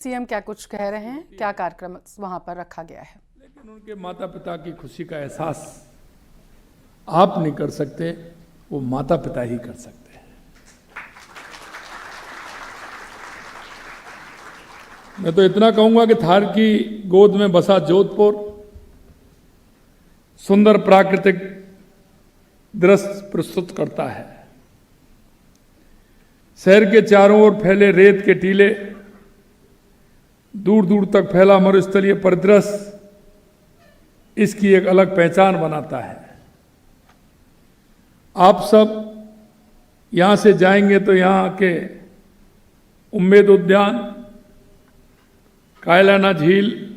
CM क्या कुछ कह रहे हैं, क्या कार्यक्रम वहां पर रखा गया है? लेकिन उनके माता पिता की खुशी का एहसास आप नहीं कर सकते, वो माता पिता ही कर सकते हैं। मैं तो इतना कहूंगा कि थार की गोद में बसा जोधपुर सुंदर प्राकृतिक दृश्य प्रस्तुत करता है। शहर के चारों ओर फैले रेत के टीले, दूर दूर तक फैला मरुस्थलीय परिदृश्य इसकी एक अलग पहचान बनाता है। आप सब यहां से जाएंगे तो यहां के उम्मेद उद्यान, कायलाना झील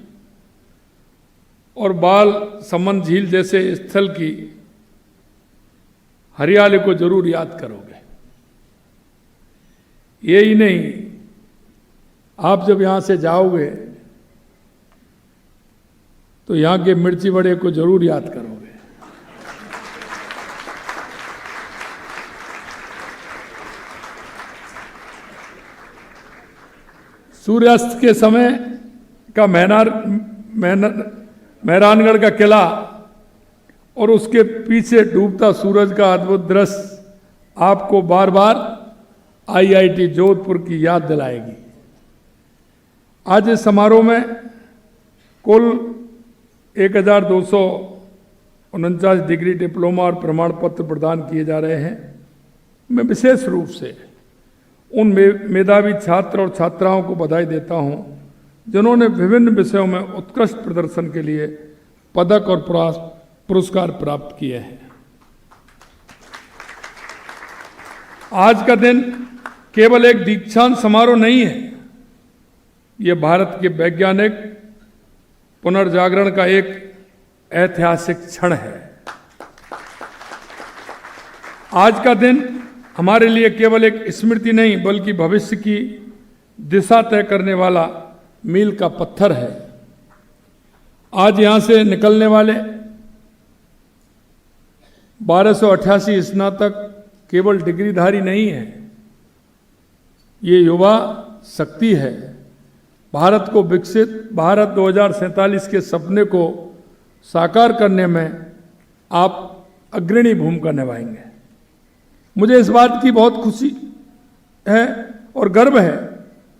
और बाल समंद झील जैसे स्थल की हरियाली को जरूर याद करोगे। यही नहीं, आप जब यहां से जाओगे तो यहां के मिर्ची बड़े को जरूर याद करोगे। सूर्यास्त के समय का मेहरानगढ़ का किला और उसके पीछे डूबता सूरज का अद्भुत दृश्य आपको बार बार आईआईटी जोधपुर की याद दिलाएगी। आज इस समारोह में कुल 1249 डिग्री डिप्लोमा और प्रमाण पत्र प्रदान किए जा रहे हैं। मैं विशेष रूप से उन मेधावी छात्र और छात्राओं को बधाई देता हूं जिन्होंने विभिन्न विषयों में उत्कृष्ट प्रदर्शन के लिए पदक और पुरस्कार प्राप्त किए हैं। आज का दिन केवल एक दीक्षांत समारोह नहीं है, ये भारत के वैज्ञानिक पुनर्जागरण का एक ऐतिहासिक क्षण है। आज का दिन हमारे लिए केवल एक स्मृति नहीं बल्कि भविष्य की दिशा तय करने वाला मील का पत्थर है। आज यहां से निकलने वाले 1288 स्नातक केवल डिग्रीधारी नहीं है, ये युवा शक्ति है। भारत को विकसित भारत 2047 के सपने को साकार करने में आप अग्रणी भूमिका निभाएंगे। मुझे इस बात की बहुत खुशी है और गर्व है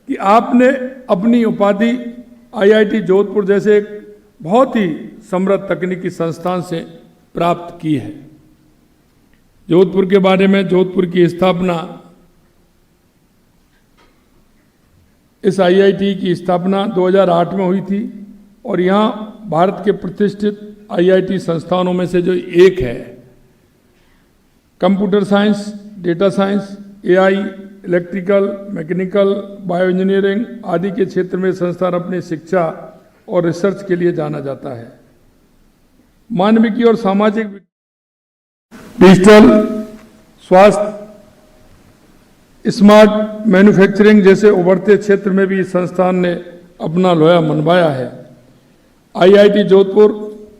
कि आपने अपनी उपाधि आईआईटी जोधपुर जैसे एक बहुत ही समृद्ध तकनीकी संस्थान से प्राप्त की है। जोधपुर के बारे में, जोधपुर की स्थापना, इस आईआईटी की स्थापना 2008 में हुई थी और यहाँ भारत के प्रतिष्ठित आईआईटी संस्थानों में से जो एक है। Computer science, data science, AI, electrical, mechanical, bio engineering आदि के क्षेत्र में संस्थान अपनी शिक्षा और रिसर्च के लिए जाना जाता है। मानविकी और सामाजिक, डिजिटल, स्वास्थ्य, स्मार्ट मैन्युफैक्चरिंग जैसे उभरते क्षेत्र में भी इस संस्थान ने अपना लोहा मनवाया है। आईआईटी जोधपुर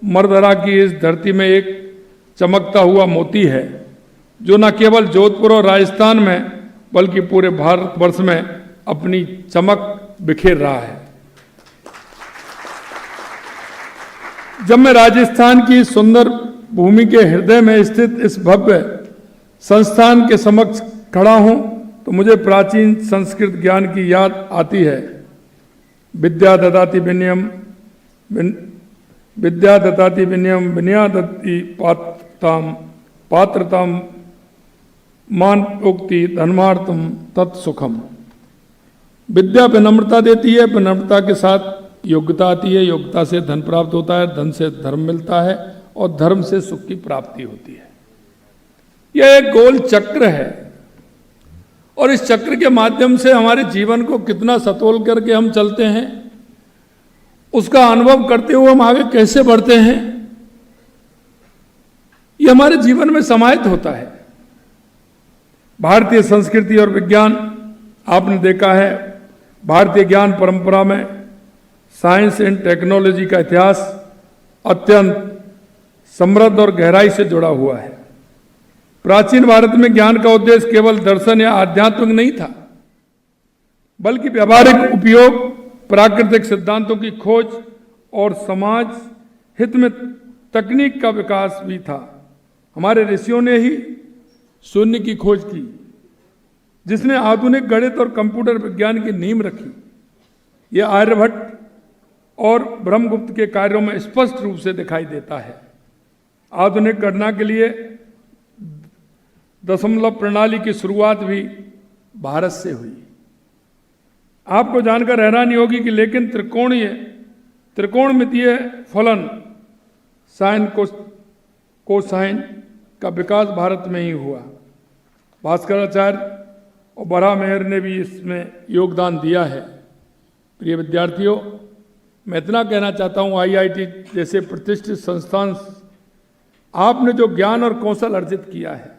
मरदरा की इस धरती में एक चमकता हुआ मोती है जो न केवल जोधपुर और राजस्थान में बल्कि पूरे भारतवर्ष में अपनी चमक बिखेर रहा है। जब मैं राजस्थान की सुंदर भूमि के हृदय में स्थित इस भव्य संस्थान के समक्ष खड़ा हूं तो मुझे प्राचीन संस्कृत ज्ञान की याद आती है। विद्या ददाति विनयम विनया दत्ति पात्रताम मान उक्ति धर्मार्थम तत्सुखम। विद्या विनम्रता देती है, विनम्रता के साथ योग्यता आती है, योग्यता से धन प्राप्त होता है, धन से धर्म मिलता है और धर्म से सुख की प्राप्ति होती है। यह एक गोल चक्र है और इस चक्र के माध्यम से हमारे जीवन को कितना सतोल करके हम चलते हैं, उसका अनुभव करते हुए हम आगे कैसे बढ़ते हैं, यह हमारे जीवन में समाहित होता है। भारतीय संस्कृति और विज्ञान, आपने देखा है भारतीय ज्ञान परंपरा में साइंस एंड टेक्नोलॉजी का इतिहास अत्यंत समृद्ध और गहराई से जुड़ा हुआ है। प्राचीन भारत में ज्ञान का उद्देश्य केवल दर्शन या आध्यात्मिक नहीं था, बल्कि व्यावहारिक उपयोग प्राकृतिक सिद्धांतों की खोज और समाज हित में तकनीक का विकास भी था। हमारे ऋषियों ने ही शून्य की खोज की, जिसने आधुनिक गणित और कंप्यूटर विज्ञान की नींव रखी। यह आर्यभट्ट और ब्रह्मगुप्त के कार्यों में स्पष्ट रूप से दिखाई देता है। आधुनिक गणना के लिए दशमलव प्रणाली की शुरुआत भी भारत से हुई। आपको जानकर हैरानी होगी कि लेकिन त्रिकोणमितीय फलन साइन कोसाइन का विकास भारत में ही हुआ। भास्कराचार्य और बराहमेहर ने भी इसमें योगदान दिया है। प्रिय विद्यार्थियों, मैं इतना कहना चाहता हूँ, IIT जैसे प्रतिष्ठित संस्थान आपने जो ज्ञान और कौशल अर्जित किया है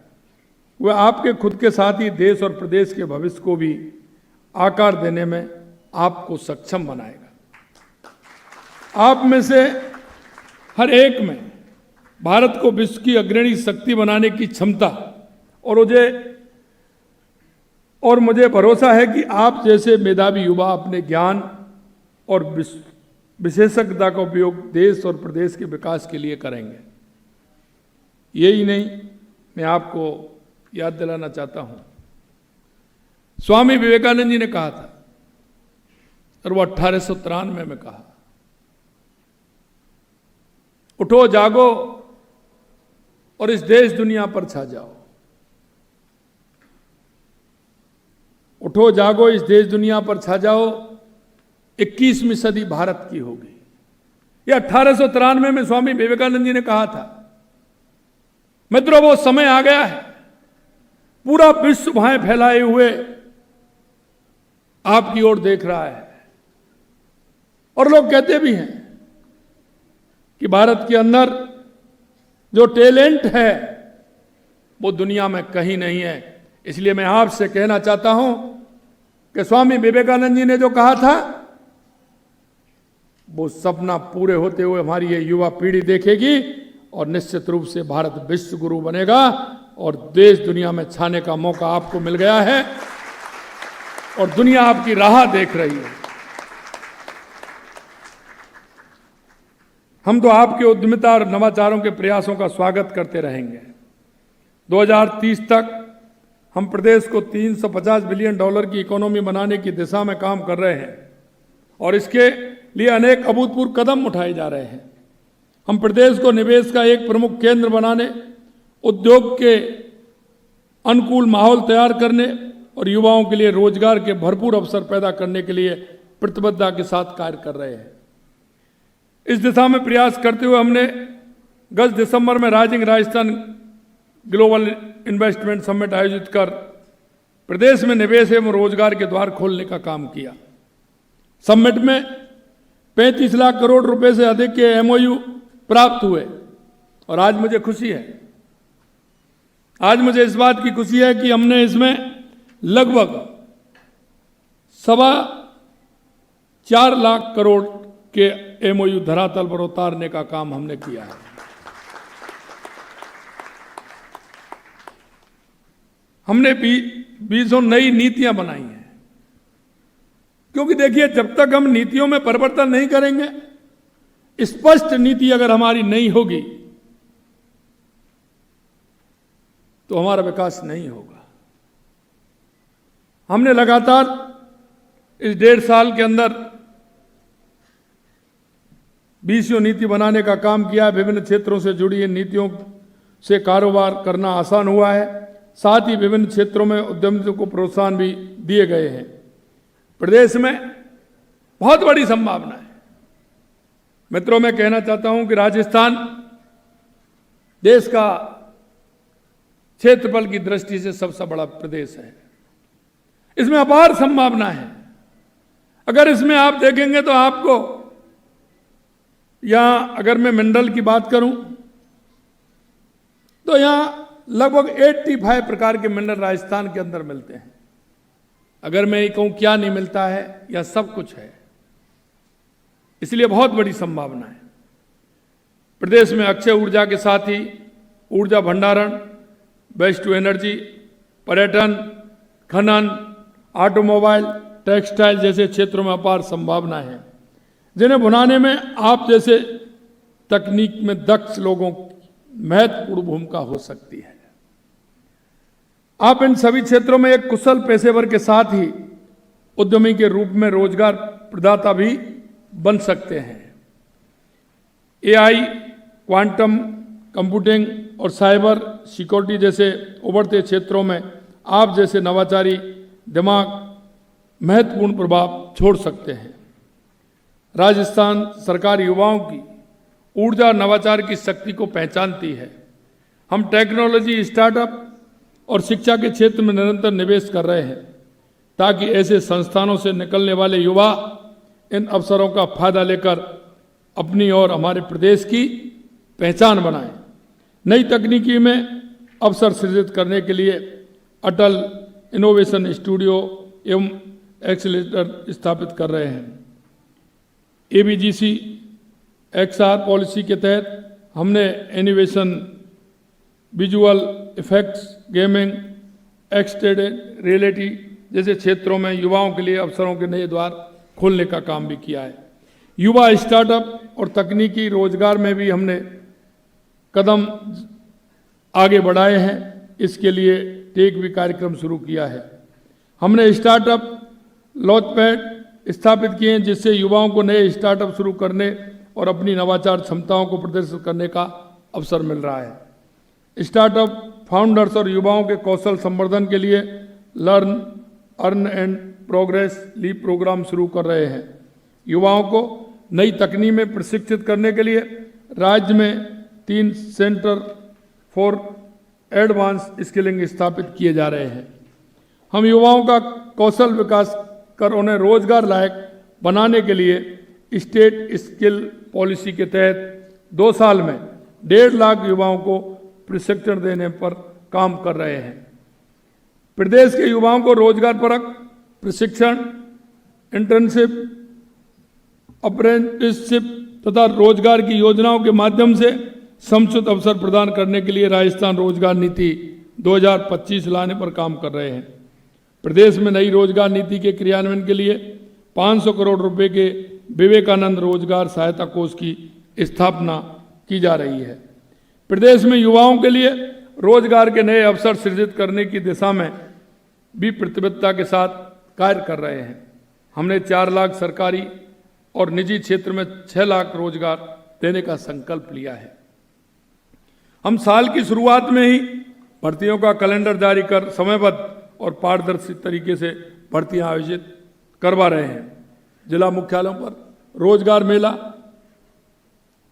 वह आपके खुद के साथ ही देश और प्रदेश के भविष्य को भी आकार देने में आपको सक्षम बनाएगा। आप में से हर एक में भारत को विश्व की अग्रणी शक्ति बनाने की क्षमता और मुझे भरोसा है कि आप जैसे मेधावी युवा अपने ज्ञान और विशेषज्ञता का उपयोग देश और प्रदेश के विकास के लिए करेंगे। यही नहीं, मैं आपको याद दिलाना चाहता हूं, स्वामी विवेकानंद जी ने कहा था, और वो 1893 में कहा, उठो जागो और इस देश दुनिया पर छा जाओ। उठो जागो, इस देश दुनिया पर छा जाओ, 21वीं सदी भारत की होगी। यह 1893 में स्वामी विवेकानंद जी ने कहा था। मित्रों, वो समय आ गया है, पूरा विश्व भाएं फैलाए हुए आपकी ओर देख रहा है। और लोग कहते भी हैं कि भारत के अंदर जो टैलेंट है वो दुनिया में कहीं नहीं है। इसलिए मैं आपसे कहना चाहता हूं कि स्वामी विवेकानंद जी ने जो कहा था वो सपना पूरे होते हुए हमारी ये युवा पीढ़ी देखेगी और निश्चित रूप से भारत विश्व गुरु बनेगा और देश दुनिया में छाने का मौका आपको मिल गया है और दुनिया आपकी राह देख रही है। हम तो आपके उद्यमिता और नवाचारों के प्रयासों का स्वागत करते रहेंगे। 2030 तक हम प्रदेश को $350 बिलियन की इकोनॉमी बनाने की दिशा में काम कर रहे हैं और इसके लिए अनेक अभूतपूर्व कदम उठाए जा रहे हैं। हम प्रदेश को निवेश का एक प्रमुख केंद्र बनाने, उद्योग के अनुकूल माहौल तैयार करने और युवाओं के लिए रोजगार के भरपूर अवसर पैदा करने के लिए प्रतिबद्धता के साथ कार्य कर रहे हैं। इस दिशा में प्रयास करते हुए हमने गत दिसंबर में rising Rajasthan global investment summit आयोजित कर प्रदेश में निवेश एवं रोजगार के द्वार खोलने का काम किया। समिट में 35 लाख करोड़ रुपए से अधिक के MOU प्राप्त हुए और आज मुझे खुशी है, आज मुझे इस बात की खुशी है कि हमने इसमें लगभग 4.25 लाख करोड़ के MOU धरातल पर उतारने का काम हमने किया है। हमने 20 नई नीतियां बनाई हैं, क्योंकि देखिए जब तक हम नीतियों में परिवर्तन नहीं करेंगे, स्पष्ट नीति अगर हमारी नहीं होगी तो हमारा विकास नहीं होगा। हमने लगातार इस 1.5 साल के अंदर 20 नीति बनाने का काम किया। विभिन्न क्षेत्रों से जुड़ी इन नीतियों से कारोबार करना आसान हुआ है, साथ ही विभिन्न क्षेत्रों में उद्यमिता को प्रोत्साहन भी दिए गए हैं। प्रदेश में बहुत बड़ी संभावना है। मित्रों, मैं कहना चाहता हूं कि राजस्थान देश का क्षेत्रफल की दृष्टि से सबसे बड़ा प्रदेश है। इसमें अपार संभावना है। अगर इसमें आप देखेंगे तो आपको यहां, अगर मैं मंडल की बात करूं तो यहां लगभग 85 प्रकार के मिनरल राजस्थान के अंदर मिलते हैं। अगर मैं ये कहूं क्या नहीं मिलता है, या सब कुछ है। इसलिए बहुत बड़ी संभावना है। प्रदेश में अक्षय ऊर्जा के साथ ही ऊर्जा भंडारण, वेस्ट टू एनर्जी, पर्यटन, खनन, ऑटोमोबाइल, टेक्सटाइल जैसे क्षेत्रों में अपार संभावनाएं हैं, जिन्हें बनाने में आप जैसे तकनीक में दक्ष लोगों की महत्वपूर्ण भूमिका हो सकती है। आप इन सभी क्षेत्रों में एक कुशल पेशेवर के साथ ही उद्यमी के रूप में रोजगार प्रदाता भी बन सकते हैं। एआई, क्वांटम कंप्यूटिंग और साइबर सिक्योरिटी जैसे उभरते क्षेत्रों में आप जैसे नवाचारी दिमाग महत्वपूर्ण प्रभाव छोड़ सकते हैं। राजस्थान सरकार युवाओं की ऊर्जा और नवाचार की शक्ति को पहचानती है। हम टेक्नोलॉजी, स्टार्टअप और शिक्षा के क्षेत्र में निरंतर निवेश कर रहे हैं ताकि ऐसे संस्थानों से निकलने वाले युवा इन अवसरों का फायदा लेकर अपनी और हमारे प्रदेश की पहचान बनाएं। नई तकनीकी में अवसर सृजित करने के लिए अटल इनोवेशन स्टूडियो एवं एक्सीलरेटर स्थापित कर रहे हैं। एबीजीसी एक्सआर पॉलिसी के तहत हमने innovation, visual effects, gaming, extended reality जैसे क्षेत्रों में युवाओं के लिए अवसरों के नए द्वार खोलने का काम भी किया है। युवा स्टार्टअप और तकनीकी रोजगार में भी हमने कदम आगे बढ़ाए हैं। इसके लिए टेक भी कार्यक्रम शुरू किया है। हमने स्टार्टअप लॉन्चपैड स्थापित किए हैं जिससे युवाओं को नए स्टार्टअप शुरू करने और अपनी नवाचार क्षमताओं को प्रदर्शित करने का अवसर मिल रहा है। स्टार्टअप फाउंडर्स और युवाओं के कौशल संवर्धन के लिए Learn, Earn and Progress LEAP program शुरू कर रहे हैं। युवाओं को नई तकनीक में प्रशिक्षित करने के लिए राज्य में 3 सेंटर फॉर एडवांस स्किलिंग स्थापित किए जा रहे हैं। हम युवाओं का कौशल विकास कर उन्हें रोजगार लायक बनाने के लिए स्टेट स्किल पॉलिसी के तहत 2 साल में 1.5 लाख युवाओं को प्रशिक्षण देने पर काम कर रहे हैं। प्रदेश के युवाओं को रोजगार परक प्रशिक्षण, इंटर्नशिप, अप्रेंटिसशिप तथा रोजगार की योजनाओं के माध्यम से समुचित अवसर प्रदान करने के लिए राजस्थान रोजगार नीति 2025 लाने पर काम कर रहे हैं। प्रदेश में नई रोजगार नीति के क्रियान्वयन के लिए 500 करोड़ रुपए के विवेकानंद रोजगार सहायता कोष की स्थापना की जा रही है। प्रदेश में युवाओं के लिए रोजगार के नए अवसर सृजित करने की दिशा में भी प्रतिबद्धता के साथ कार्य कर रहे हैं। हमने 4 लाख सरकारी और निजी क्षेत्र में 6 लाख रोजगार देने का संकल्प लिया है। हम साल की शुरुआत में ही भर्तियों का कैलेंडर जारी कर समयबद्ध और पारदर्शी तरीके से भर्तियां आयोजित करवा रहे हैं। जिला मुख्यालयों पर रोजगार मेला,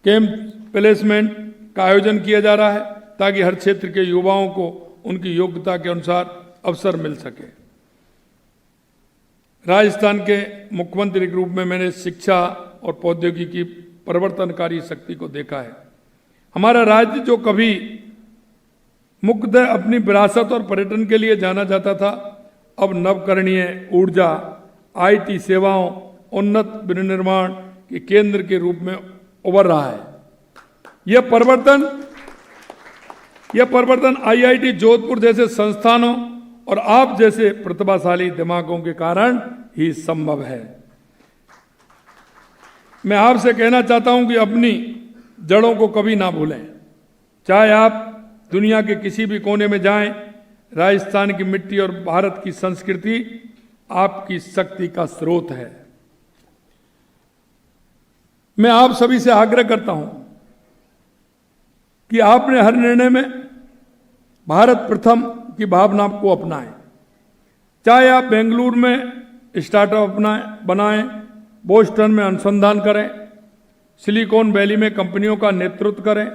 कैंप प्लेसमेंट का आयोजन किया जा रहा है ताकि हर क्षेत्र के युवाओं को उनकी योग्यता के अनुसार अवसर मिल सके। राजस्थान के मुख्यमंत्री के रूप में मैंने शिक्षा और प्रौद्योगिकी की परिवर्तनकारी शक्ति को देखा है। हमारा राज्य जो कभी मुख्यतः अपनी विरासत और पर्यटन के लिए जाना जाता था, अब नवकरणीय ऊर्जा, आईटी सेवाओं, उन्नत विनिर्माण के केंद्र के रूप में उभर रहा है। यह परिवर्तन आईआईटी जोधपुर जैसे संस्थानों और आप जैसे प्रतिभाशाली दिमागों के कारण ही संभव है। मैं आपसे कहना चाहता हूं कि अपनी जड़ों को कभी ना भूलें। चाहे आप दुनिया के किसी भी कोने में जाएं, राजस्थान की मिट्टी और भारत की संस्कृति आपकी शक्ति का स्रोत है। मैं आप सभी से आग्रह करता हूं कि आपने हर निर्णय में भारत प्रथम की भावना को अपनाएं। चाहे आप बेंगलुरु में स्टार्टअप बनाएं, बोस्टन में अनुसंधान करें, सिलिकॉन वैली में कंपनियों का नेतृत्व करें,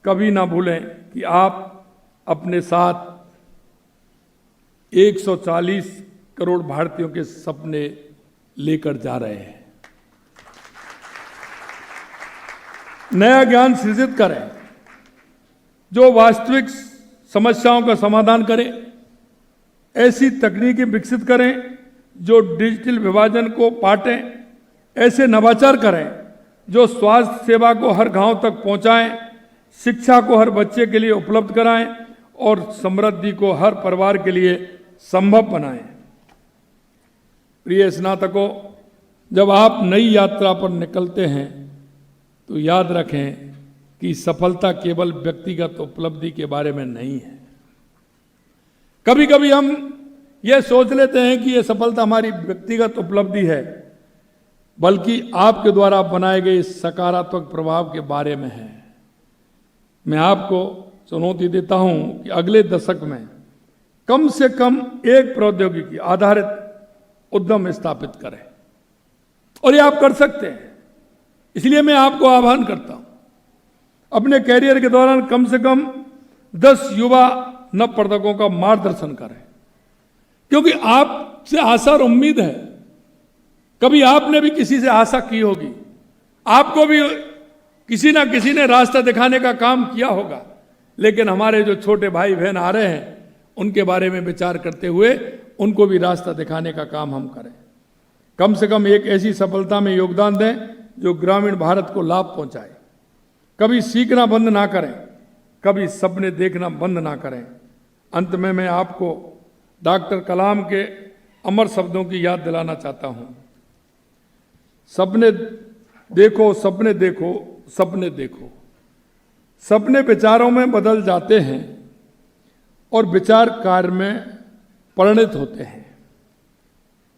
कभी ना भूलें कि आप अपने साथ 140 करोड़ भारतीयों के सपने लेकर जा रहे हैं। नया ज्ञान सृजित करें जो वास्तविक समस्याओं का समाधान करें। ऐसी तकनीकें विकसित करें जो डिजिटल विभाजन को पाटें। ऐसे नवाचार करें जो स्वास्थ्य सेवा को हर गांव तक पहुंचाएं, शिक्षा को हर बच्चे के लिए उपलब्ध कराएं और समृद्धि को हर परिवार के लिए संभव बनाएं। प्रिय स्नातकों, जब आप नई यात्रा पर निकलते हैं तो याद रखें कि सफलता केवल व्यक्तिगत उपलब्धि के बारे में नहीं है। कभी कभी हम ये सोच लेते हैं कि ये सफलता हमारी व्यक्तिगत उपलब्धि है, बल्कि आपके द्वारा बनाए गए सकारात्मक प्रभाव के बारे में है। मैं आपको चुनौती देता हूं कि अगले दशक में कम से कम एक प्रौद्योगिकी आधारित उद्यम स्थापित करें, और ये आप कर सकते हैं। इसलिए मैं आपको आह्वान करता हूं, अपने कैरियर के दौरान कम से कम 10 युवा नवप्रवर्तकों का मार्गदर्शन करें, क्योंकि आपसे आशा और उम्मीद है। कभी आपने भी किसी से आशा की होगी, आपको भी किसी ना किसी ने रास्ता दिखाने का काम किया होगा, लेकिन हमारे जो छोटे भाई बहन आ रहे हैं उनके बारे में विचार करते हुए उनको भी रास्ता दिखाने का काम हम करें। कम से कम एक ऐसी सफलता में योगदान दें जो ग्रामीण भारत को लाभ पहुंचाए। कभी सीखना बंद ना करें, कभी सपने देखना बंद ना करें। अंत में मैं आपको डॉक्टर कलाम के अमर शब्दों की याद दिलाना चाहता हूं। सपने देखो, सपने देखो, सपने देखो। सपने विचारों में बदल जाते हैं और विचार कार्य में परिणत होते हैं।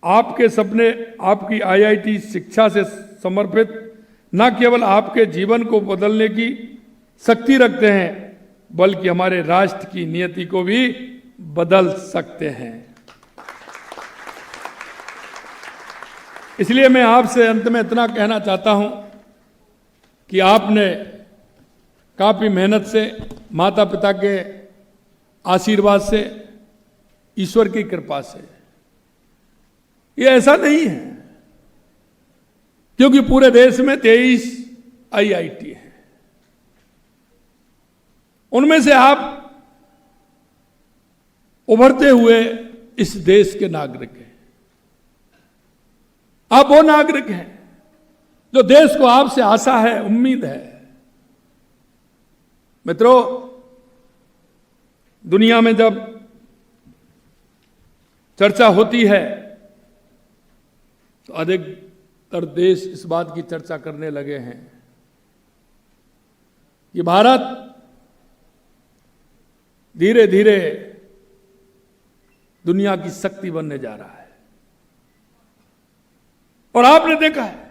आपके सपने आपकी आईआईटी शिक्षा से समर्पित न केवल आपके जीवन को बदलने की शक्ति रखते हैं, बल्कि हमारे राष्ट्र की नियति को भी बदल सकते हैं। इसलिए मैं आपसे अंत में इतना कहना चाहता हूं कि आपने काफी मेहनत से, माता पिता के आशीर्वाद से, ईश्वर की कृपा से, ये ऐसा नहीं है क्योंकि पूरे देश में 23 आईआईटी हैं, उनमें से आप उभरते हुए इस देश के नागरिक हैं। आप वो नागरिक हैं जो देश को आपसे आशा है, उम्मीद है। मित्रों, दुनिया में जब चर्चा होती है तो अधिकतर देश इस बात की चर्चा करने लगे हैं कि भारत धीरे धीरे दुनिया की शक्ति बनने जा रहा है। और आपने देखा है